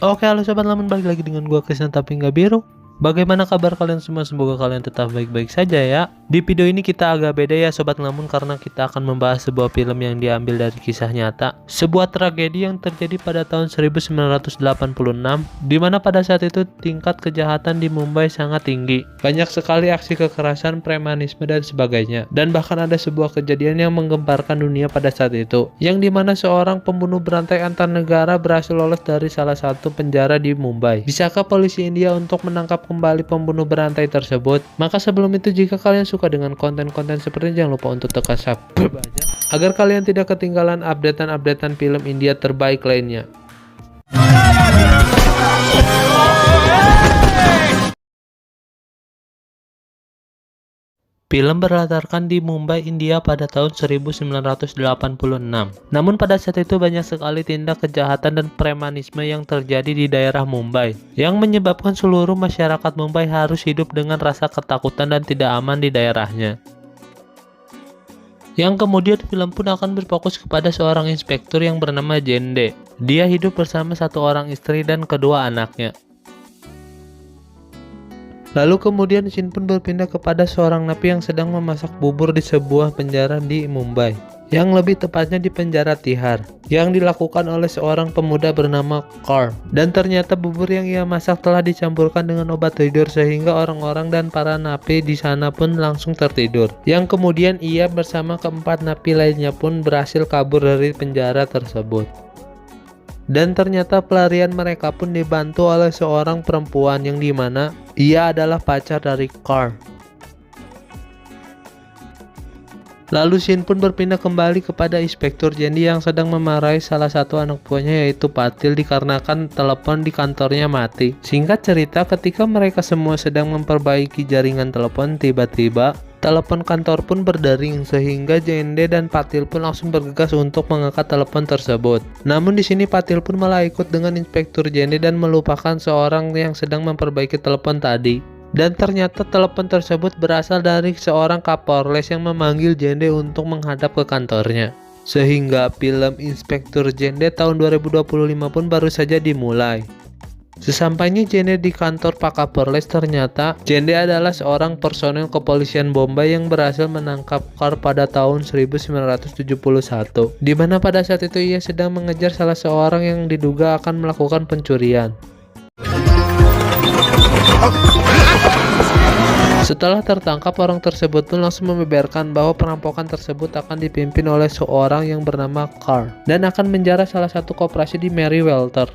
Oke, halo sobat Lamun, balik lagi dengan gua Krisna tapi nggak biru. Bagaimana kabar kalian semua? Semoga kalian tetap baik-baik saja ya. Di video ini kita agak beda ya sobat Lamun, karena kita akan membahas sebuah film yang diambil dari kisah nyata. Sebuah tragedi yang terjadi pada tahun 1986, di mana pada saat itu tingkat kejahatan di Mumbai sangat tinggi. Banyak sekali aksi kekerasan, premanisme dan sebagainya. Dan bahkan ada sebuah kejadian yang menggemparkan dunia pada saat itu, yang dimana seorang pembunuh berantai antar negara berhasil lolos dari salah satu penjara di Mumbai. Bisakah polisi India untuk menangkap kembali pembunuh berantai tersebut? Maka sebelum itu, jika kalian suka dengan konten-konten seperti ini, jangan lupa untuk tekan subscribe aja, agar kalian tidak ketinggalan updatean film India terbaik lainnya. Film berlatarkan di Mumbai, India pada tahun 1986. Namun pada saat itu banyak sekali tindak kejahatan dan premanisme yang terjadi di daerah Mumbai, yang menyebabkan seluruh masyarakat Mumbai harus hidup dengan rasa ketakutan dan tidak aman di daerahnya. Yang kemudian film pun akan berfokus kepada seorang inspektur yang bernama Jende. Dia hidup bersama satu orang istri dan kedua anaknya. Lalu kemudian scene pun berpindah kepada seorang napi yang sedang memasak bubur di sebuah penjara di Mumbai, yang lebih tepatnya di penjara Tihar, yang dilakukan oleh seorang pemuda bernama Carl. Dan ternyata bubur yang ia masak telah dicampurkan dengan obat tidur, sehingga orang-orang dan para napi di sana pun langsung tertidur. Yang kemudian ia bersama keempat napi lainnya pun berhasil kabur dari penjara tersebut. Dan ternyata pelarian mereka pun dibantu oleh seorang perempuan yang dimana ia adalah pacar dari Carl. Lalu scene pun berpindah kembali kepada Inspektur Jendi yang sedang memarahi salah satu anak buahnya, yaitu Patil, dikarenakan telepon di kantornya mati. Singkat cerita, ketika mereka semua sedang memperbaiki jaringan telepon, tiba-tiba telepon kantor pun berdering, sehingga Jende dan Patil pun langsung bergegas untuk mengangkat telepon tersebut. Namun di sini Patil pun malah ikut dengan Inspektur Jende dan melupakan seorang yang sedang memperbaiki telepon tadi. Dan ternyata telepon tersebut berasal dari seorang Kapolres yang memanggil Jende untuk menghadap ke kantornya. Sehingga film Inspektur Jende tahun 2025 pun baru saja dimulai. Sesampainya Jende di kantor Pak Kapolres, ternyata Jende adalah seorang personel kepolisian Bombay yang berhasil menangkap Carl pada tahun 1971, di mana pada saat itu ia sedang mengejar salah seorang yang diduga akan melakukan pencurian. Setelah tertangkap, orang tersebut pun langsung membeberkan bahwa perampokan tersebut akan dipimpin oleh seorang yang bernama Carl dan akan menjara salah satu koperasi di Mary Welter.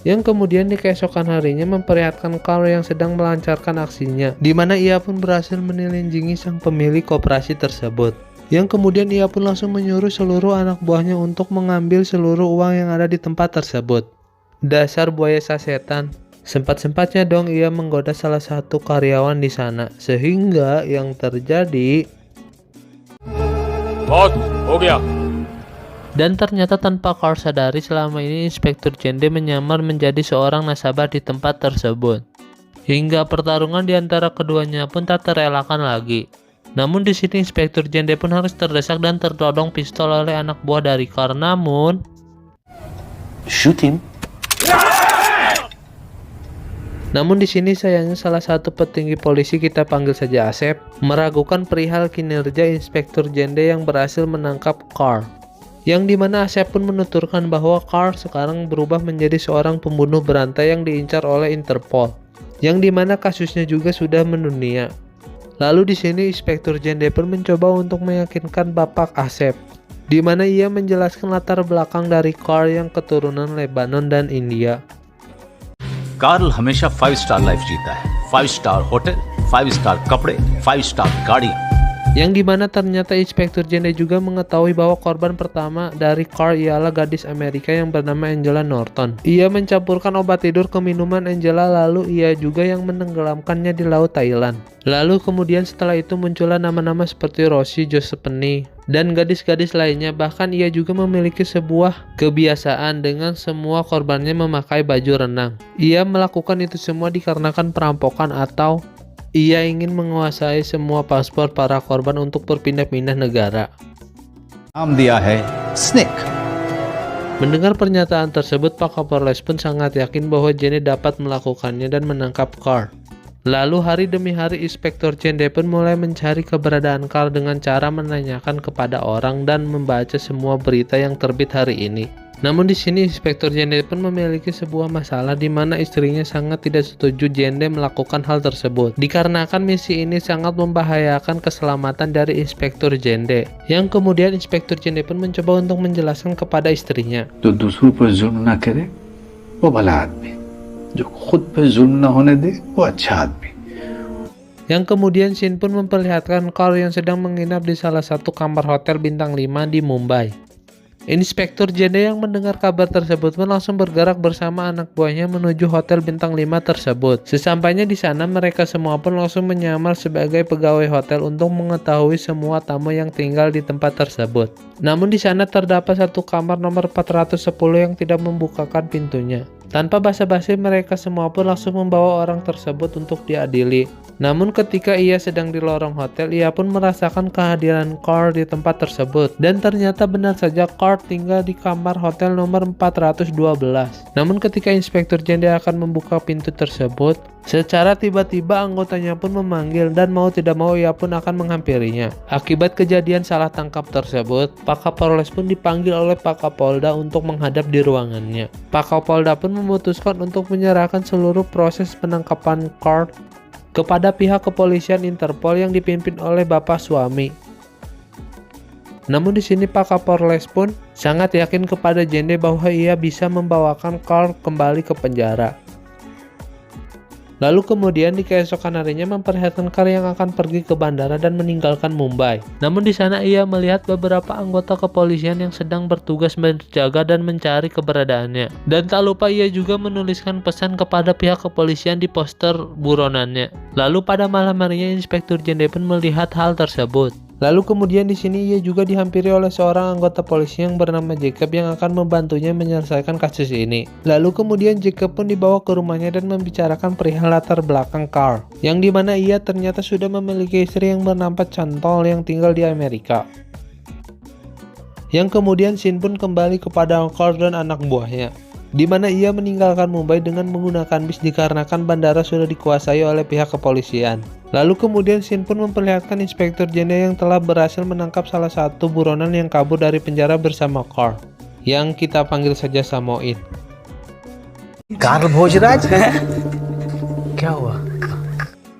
Yang kemudian di keesokan harinya memperlihatkan Carl yang sedang melancarkan aksinya, di mana ia pun berhasil menelinjingi sang pemilik koperasi tersebut. Yang kemudian ia pun langsung menyuruh seluruh anak buahnya untuk mengambil seluruh uang yang ada di tempat tersebut. Dasar buaya sasetan. Sempat-sempatnya dong ia menggoda salah satu karyawan di sana, sehingga yang terjadi dan ternyata tanpa Carl sadari, selama ini Inspektur Jende menyamar menjadi seorang nasabah di tempat tersebut. Hingga pertarungan di antara keduanya pun tak terelakkan lagi. Namun di sini Inspektur Jende pun harus terdesak dan tertodong pistol oleh anak buah dari Carl. Namun di sini sayangnya salah satu petinggi polisi, kita panggil saja Asep, meragukan perihal kinerja Inspektur Jende yang berhasil menangkap Carl. Yang dimana Asep pun menuturkan bahwa Carl sekarang berubah menjadi seorang pembunuh berantai yang diincar oleh Interpol, yang dimana kasusnya juga sudah mendunia. Lalu di sini Inspektur Jende pun mencoba untuk meyakinkan Bapak Asep, di mana ia menjelaskan latar belakang dari Carl yang keturunan Lebanon dan India. Carl हमेशा 5 star life जीता है, 5 star hotel, 5 स्टार कपड़े, 5 स्टार गाड़ियां. Yang dimana ternyata Inspektur Jende juga mengetahui bahwa korban pertama dari Carl ialah gadis Amerika yang bernama Angela Norton. Ia mencampurkan obat tidur ke minuman Angela, lalu ia juga yang menenggelamkannya di laut Thailand. Lalu kemudian setelah itu muncullah nama-nama seperti Rosie, Josephine, dan gadis-gadis lainnya. Bahkan ia juga memiliki sebuah kebiasaan dengan semua korbannya memakai baju renang. Ia melakukan itu semua dikarenakan perampokan atau ia ingin menguasai semua paspor para korban untuk berpindah-pindah negara. नाम दिया है snake. Mendengar pernyataan tersebut, Pak Kapolres pun sangat yakin bahwa Jende dapat melakukannya dan menangkap Carl. Lalu hari demi hari Inspektur Jende pun mulai mencari keberadaan Carl dengan cara menanyakan kepada orang dan membaca semua berita yang terbit hari ini. Namun di sini Inspektur Jende pun memiliki sebuah masalah di mana istrinya sangat tidak setuju Jende melakukan hal tersebut. Dikarenakan misi ini sangat membahayakan keselamatan dari Inspektur Jende. Yang kemudian Inspektur Jende pun mencoba untuk menjelaskan kepada istrinya. जो दूसरों पर जुल्म ना करे वो भला आदमी, जो खुद पर जुल्म ना होने दे वो अच्छा आदमी. Yang kemudian Shin pun memperlihatkan Carl yang sedang menginap di salah satu kamar hotel bintang 5 di Mumbai. Inspektur Jende yang mendengar kabar tersebut pun langsung bergerak bersama anak buahnya menuju hotel bintang 5 tersebut. Sesampainya di sana, mereka semua pun langsung menyamar sebagai pegawai hotel untuk mengetahui semua tamu yang tinggal di tempat tersebut. Namun di sana terdapat satu kamar nomor 410 yang tidak membukakan pintunya. Tanpa basa-basi, mereka semua pun langsung membawa orang tersebut untuk diadili. Namun ketika ia sedang di lorong hotel, ia pun merasakan kehadiran Carl di tempat tersebut. Dan ternyata benar saja Carl tinggal di kamar hotel nomor 412. Namun ketika Inspektur Jende akan membuka pintu tersebut, secara tiba-tiba anggotanya pun memanggil dan mau tidak mau ia pun akan menghampirinya. Akibat kejadian salah tangkap tersebut, Pak Kapolres pun dipanggil oleh Pak Kapolda untuk menghadap di ruangannya. Pak Kapolda pun memutuskan untuk menyerahkan seluruh proses penangkapan Carl kepada pihak kepolisian Interpol yang dipimpin oleh bapak suami. Namun di sini Pak Kapolres pun sangat yakin kepada Jende bahwa ia bisa membawakan Carl kembali ke penjara. Lalu kemudian di keesokan harinya memperlihatkan Carl yang akan pergi ke bandara dan meninggalkan Mumbai. Namun di sana ia melihat beberapa anggota kepolisian yang sedang bertugas menjaga dan mencari keberadaannya. Dan tak lupa ia juga menuliskan pesan kepada pihak kepolisian di poster buronannya. Lalu pada malam harinya Inspektur Jende pun melihat hal tersebut. Lalu kemudian di sini ia juga dihampiri oleh seorang anggota polisi yang bernama Jacob yang akan membantunya menyelesaikan kasus ini. Lalu kemudian Jacob pun dibawa ke rumahnya dan membicarakan perihal latar belakang Carl, yang dimana ia ternyata sudah memiliki istri yang bernama Chantol yang tinggal di Amerika. Yang kemudian Shin pun kembali kepada Carl dan anak buahnya, di mana ia meninggalkan Mumbai dengan menggunakan bis dikarenakan bandara sudah dikuasai oleh pihak kepolisian. Lalu kemudian Shin pun memperlihatkan Inspektur Jende yang telah berhasil menangkap salah satu buronan yang kabur dari penjara bersama Carl, yang kita panggil saja Samoin. Karl Bhojraj? Kya hua?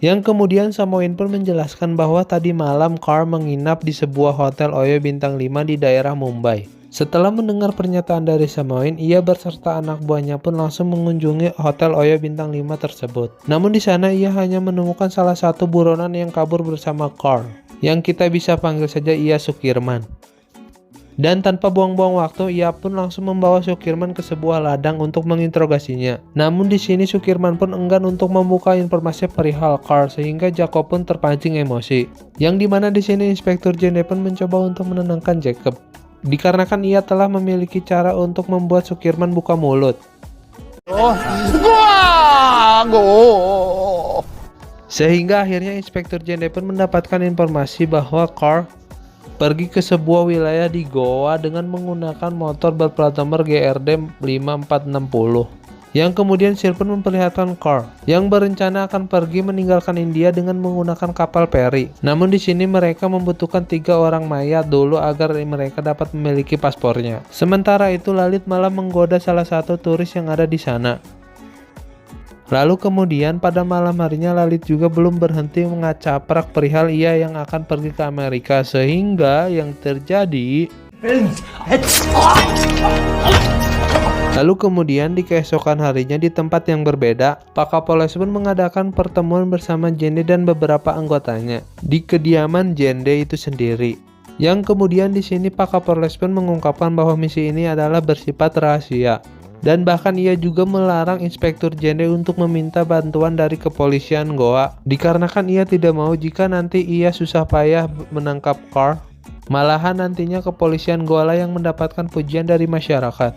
Yang kemudian Samoin pun menjelaskan bahwa tadi malam Carl menginap di sebuah hotel Oyo bintang 5 di daerah Mumbai. Setelah mendengar pernyataan dari Samoin, ia berserta anak buahnya pun langsung mengunjungi hotel Oyo bintang 5 tersebut. Namun di sana ia hanya menemukan salah satu buronan yang kabur bersama Carl, yang kita bisa panggil saja ia Sukirman. Dan tanpa buang-buang waktu, ia pun langsung membawa Sukirman ke sebuah ladang untuk menginterogasinya. Namun di sini Sukirman pun enggan untuk membuka informasi perihal Carl sehingga Jacob pun terpancing emosi. Yang dimana di sini Inspektur Jende pun mencoba untuk menenangkan Jacob, dikarenakan ia telah memiliki cara untuk membuat Sukirman buka mulut. Sehingga akhirnya Inspektur Jende pun mendapatkan informasi bahwa Carl pergi ke sebuah wilayah di Goa dengan menggunakan motor berplat nomor GRD 5460. Yang kemudian Shin pun memperlihatkan Carl yang berencana akan pergi meninggalkan India dengan menggunakan kapal feri. Namun di sini mereka membutuhkan 3 orang mayat dulu agar mereka dapat memiliki paspornya. Sementara itu Lalit malah menggoda salah satu turis yang ada di sana. Lalu kemudian pada malam harinya Lalit juga belum berhenti mengacaprak perihal ia yang akan pergi ke Amerika, sehingga yang terjadi lalu kemudian di keesokan harinya di tempat yang berbeda, Pak Kapolres pun mengadakan pertemuan bersama Jende dan beberapa anggotanya di kediaman Jende itu sendiri. Yang kemudian di sini Pak Kapolres pun mengungkapkan bahwa misi ini adalah bersifat rahasia. Dan bahkan ia juga melarang Inspektur Jende untuk meminta bantuan dari kepolisian Goa, dikarenakan ia tidak mau jika nanti ia susah payah menangkap Carl, malahan nantinya kepolisian Goa lah yang mendapatkan pujian dari masyarakat.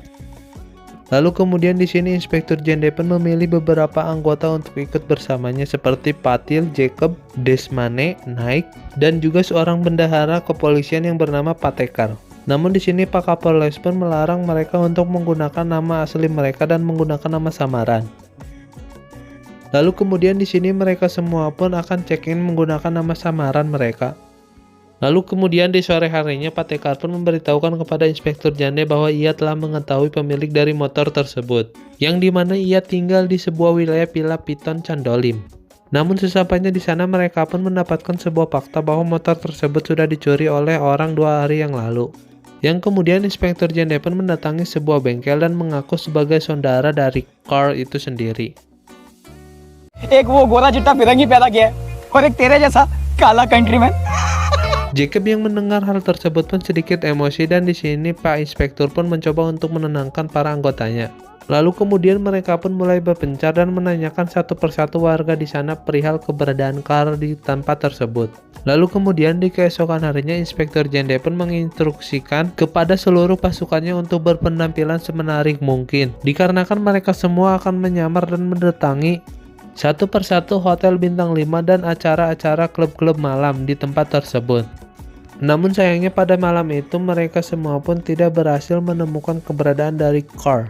Lalu kemudian di sini Inspektur Jende pun memilih beberapa anggota untuk ikut bersamanya seperti Patil, Jacob, Desmane, Naik, dan juga seorang bendahara kepolisian yang bernama Patekar. Namun di sini Pak Kapolres pun melarang mereka untuk menggunakan nama asli mereka dan menggunakan nama samaran. Lalu kemudian di sini mereka semua pun akan check-in menggunakan nama samaran mereka. Lalu kemudian di sore harinya Pak Tekar pun memberitahukan kepada Inspektur Jande bahwa ia telah mengetahui pemilik dari motor tersebut, yang dimana ia tinggal di sebuah wilayah Pila Piton Candolim. Namun sesampainya di sana mereka pun mendapatkan sebuah fakta bahwa motor tersebut sudah dicuri oleh orang 2 hari yang lalu. Yang kemudian Inspektur Jande pun mendatangi sebuah bengkel dan mengaku sebagai saudara dari Carl itu sendiri. एक वो गोरा चिट्टा फिरंगी पैदा किया है और एक तेरे जैसा काला countryman. Jacob yang mendengar hal tersebut pun sedikit emosi dan di sini Pak Inspektur pun mencoba untuk menenangkan para anggotanya. Lalu kemudian mereka pun mulai berpencar dan menanyakan satu persatu warga di sana perihal keberadaan Carl di tempat tersebut. Lalu kemudian di keesokan harinya Inspektur Jande pun menginstruksikan kepada seluruh pasukannya untuk berpenampilan semenarik mungkin, dikarenakan mereka semua akan menyamar dan mendatangi satu persatu hotel bintang 5 dan acara-acara klub-klub malam di tempat tersebut. Namun sayangnya pada malam itu mereka semua pun tidak berhasil menemukan keberadaan dari Carl.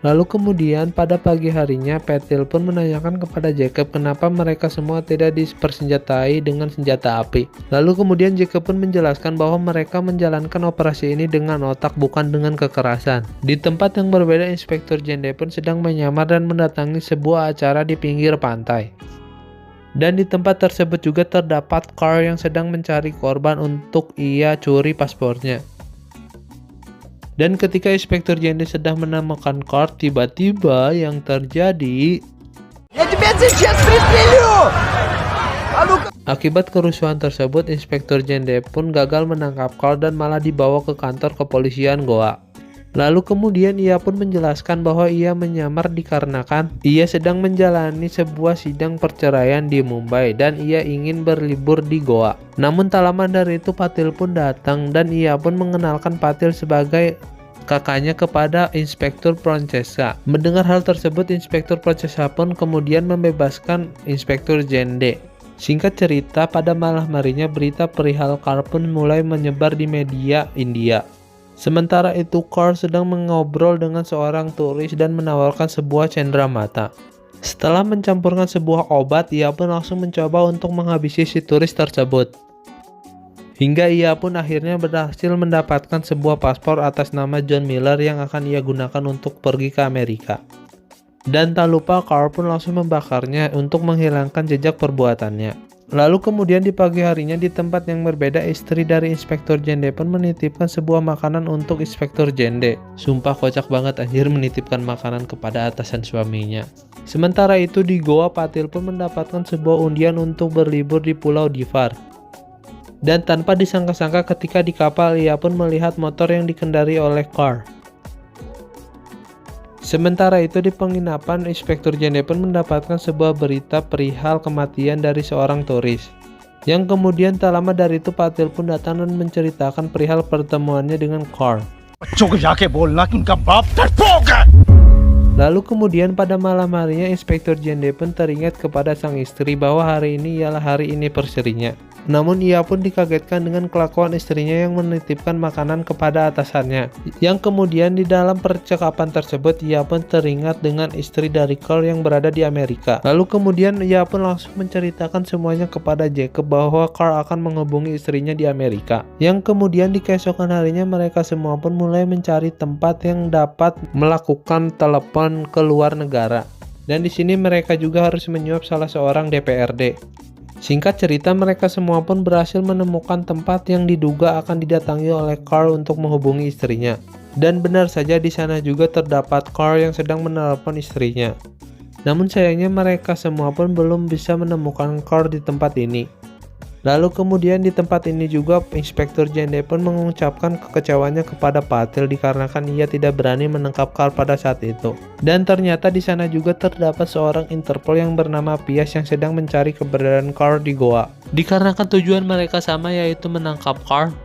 Lalu kemudian pada pagi harinya Petil pun menanyakan kepada Jacob kenapa mereka semua tidak dipersenjatai dengan senjata api. Lalu kemudian Jacob pun menjelaskan bahwa mereka menjalankan operasi ini dengan otak bukan dengan kekerasan. Di tempat yang berbeda Inspektur Jande pun sedang menyamar dan mendatangi sebuah acara di pinggir pantai. Dan di tempat tersebut juga terdapat Carl yang sedang mencari korban untuk ia curi paspornya. Dan ketika Inspektur Jande sedang menemukan Carl, tiba-tiba yang terjadi akibat kerusuhan tersebut, Inspektur Jande pun gagal menangkap Carl dan malah dibawa ke kantor kepolisian Goa. Lalu kemudian ia pun menjelaskan bahwa ia menyamar dikarenakan ia sedang menjalani sebuah sidang perceraian di Mumbai dan ia ingin berlibur di Goa. Namun tak lama dari itu Patil pun datang dan ia pun mengenalkan Patil sebagai kakaknya kepada Inspektur Francesca. Mendengar hal tersebut, Inspektur Francesca pun kemudian membebaskan Inspektur Jande. Singkat cerita, pada malam harinya berita perihal Carl pun mulai menyebar di media India. Sementara itu Carl sedang mengobrol dengan seorang turis dan menawarkan sebuah cenderamata. Setelah mencampurkan sebuah obat, ia pun langsung mencoba untuk menghabisi si turis tersebut. Hingga ia pun akhirnya berhasil mendapatkan sebuah paspor atas nama John Miller yang akan ia gunakan untuk pergi ke Amerika. Dan tak lupa Carl pun langsung membakarnya untuk menghilangkan jejak perbuatannya. Lalu kemudian di pagi harinya di tempat yang berbeda, istri dari Inspektur Jande pun menitipkan sebuah makanan untuk Inspektur Jande. Sumpah kocak banget anjir menitipkan makanan kepada atasan suaminya. Sementara itu di Goa, Patil pun mendapatkan sebuah undian untuk berlibur di Pulau Divar. Dan tanpa disangka-sangka ketika di kapal ia pun melihat motor yang dikendari oleh Carl. Sementara itu di penginapan, Inspektur Jande pun mendapatkan sebuah berita perihal kematian dari seorang turis. Yang kemudian tak lama dari itu Patil pun datang dan menceritakan perihal pertemuannya dengan Carl. Lalu kemudian pada malam harinya Inspektur Jande pun teringat kepada sang istri bahwa hari ini ialah hari anniversary-nya. Namun ia pun dikagetkan dengan kelakuan istrinya yang menitipkan makanan kepada atasannya. Yang kemudian di dalam percakapan tersebut ia pun teringat dengan istri dari Carl yang berada di Amerika. Lalu kemudian ia pun langsung menceritakan semuanya kepada Jacob bahwa Carl akan menghubungi istrinya di Amerika. Yang kemudian di keesokan harinya mereka semua pun mulai mencari tempat yang dapat melakukan telepon ke luar negara. Dan di sini mereka juga harus menyuap salah seorang DPRD. Singkat cerita, mereka semua pun berhasil menemukan tempat yang diduga akan didatangi oleh Carl untuk menghubungi istrinya. Dan benar saja di sana juga terdapat Carl yang sedang menelepon istrinya. Namun sayangnya mereka semua pun belum bisa menemukan Carl di tempat ini. Lalu kemudian di tempat ini juga Inspektur Jande pun mengucapkan kekecewaannya kepada Patil dikarenakan ia tidak berani menangkap Carl pada saat itu. Dan ternyata di sana juga terdapat seorang Interpol yang bernama Pias yang sedang mencari keberadaan Carl di Goa. Dikarenakan tujuan mereka sama, yaitu menangkap Carl,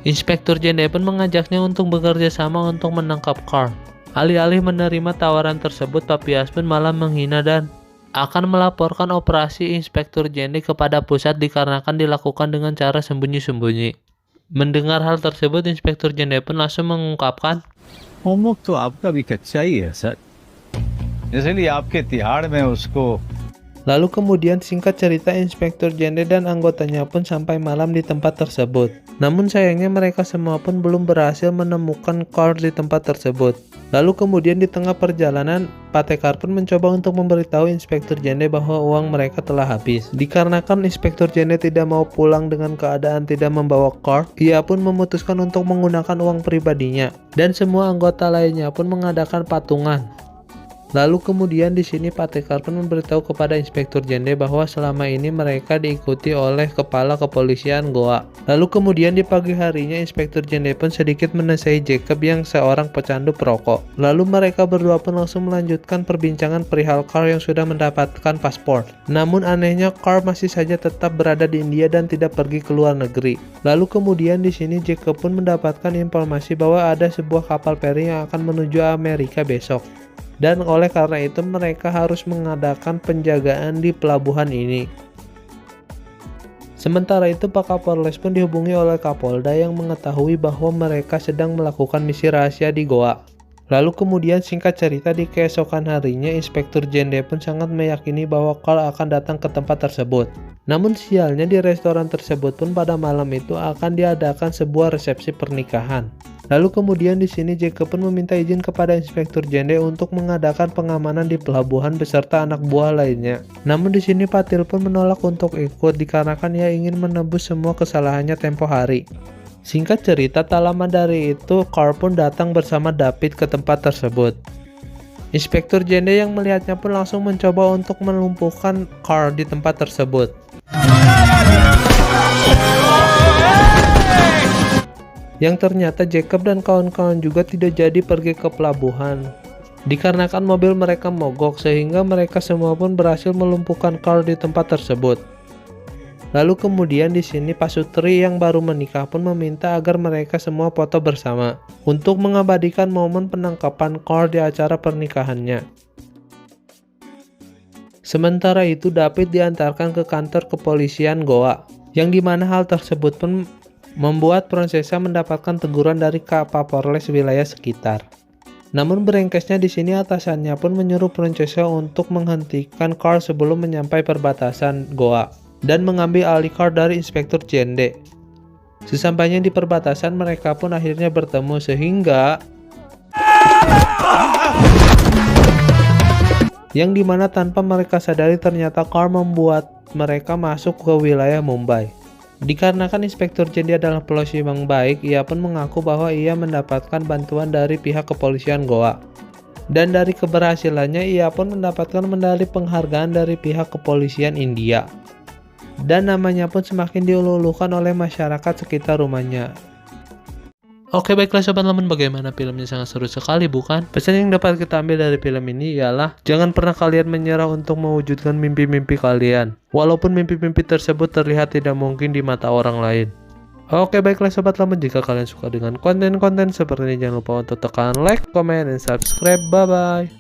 Inspektur Jande pun mengajaknya untuk bekerja sama untuk menangkap Carl. Alih-alih menerima tawaran tersebut, Pak Pias pun malah menghina dan akan melaporkan operasi Inspektur Jande kepada pusat dikarenakan dilakukan dengan cara sembunyi-sembunyi. Mendengar hal tersebut, Inspektur Jende pun langsung mengungkapkan, homework तो आपका भी कच्चा ही है सर, इसलिए आपके तिहाड़ में उसको Lalu kemudian singkat cerita Inspektur Jende dan anggotanya pun sampai malam di tempat tersebut. Namun sayangnya mereka semua pun belum berhasil menemukan Carl di tempat tersebut. Lalu kemudian di tengah perjalanan, Patekar pun mencoba untuk memberitahu Inspektur Jende bahwa uang mereka telah habis. Dikarenakan Inspektur Jende tidak mau pulang dengan keadaan tidak membawa Carl, ia pun memutuskan untuk menggunakan uang pribadinya. Dan semua anggota lainnya pun mengadakan patungan. Lalu kemudian di sini Patekar pun memberitahu kepada Inspektur Jende bahwa selama ini mereka diikuti oleh kepala kepolisian Goa. Lalu kemudian di pagi harinya Inspektur Jende pun sedikit menasihati Jacob yang seorang pecandu perokok. Lalu mereka berdua pun langsung melanjutkan perbincangan perihal Carl yang sudah mendapatkan paspor. Namun anehnya Carl masih saja tetap berada di India dan tidak pergi ke luar negeri. Lalu kemudian di sini Jacob pun mendapatkan informasi bahwa ada sebuah kapal feri yang akan menuju Amerika besok. Dan oleh karena itu mereka harus mengadakan penjagaan di pelabuhan ini. Sementara itu Pak Kapolres pun dihubungi oleh Kapolda yang mengetahui bahwa mereka sedang melakukan misi rahasia di Goa. Lalu kemudian singkat cerita di keesokan harinya Inspektur Jende pun sangat meyakini bahwa Carl akan datang ke tempat tersebut. Namun sialnya di restoran tersebut pun pada malam itu akan diadakan sebuah resepsi pernikahan. Lalu kemudian di sini Jacob pun meminta izin kepada Inspektur Jende untuk mengadakan pengamanan di pelabuhan beserta anak buah lainnya. Namun di sini Patil pun menolak untuk ikut dikarenakan ia ingin menebus semua kesalahannya tempo hari. Singkat cerita, tak lama dari itu Carl pun datang bersama David ke tempat tersebut. Inspektur Jende yang melihatnya pun langsung mencoba untuk melumpuhkan Carl di tempat tersebut. Yang ternyata Jacob dan kawan-kawan juga tidak jadi pergi ke pelabuhan. Dikarenakan mobil mereka mogok sehingga mereka semua pun berhasil melumpuhkan Carl di tempat tersebut. Lalu kemudian di sini Pasutri yang baru menikah pun meminta agar mereka semua foto bersama untuk mengabadikan momen penangkapan Carl di acara pernikahannya. Sementara itu David diantarkan ke kantor kepolisian Goa, yang dimana hal tersebut pun membuat Prinsesa mendapatkan teguran dari Kapolres wilayah sekitar. Namun berengkesnya di sini atasannya pun menyuruh Prinsesa untuk menghentikan Carl sebelum menyampai perbatasan Goa dan mengambil alih Carl dari Inspektur Jende. Sesampainya di perbatasan mereka pun akhirnya bertemu sehingga yang dimana tanpa mereka sadari ternyata Carl membuat mereka masuk ke wilayah Mumbai. Dikarenakan Inspektur Jende adalah polisi yang baik, ia pun mengaku bahwa ia mendapatkan bantuan dari pihak kepolisian Goa. Dan dari keberhasilannya ia pun mendapatkan medali penghargaan dari pihak kepolisian India. Dan namanya pun semakin diulu-ulukan oleh masyarakat sekitar rumahnya. Oke, baiklah Sobat Lemon, bagaimana filmnya? Sangat seru sekali bukan? Pesan yang dapat kita ambil dari film ini ialah jangan pernah kalian menyerah untuk mewujudkan mimpi-mimpi kalian, walaupun mimpi-mimpi tersebut terlihat tidak mungkin di mata orang lain. Oke, baiklah Sobat Lemon, jika kalian suka dengan konten-konten seperti ini jangan lupa untuk tekan like, comment, dan subscribe. Bye-bye.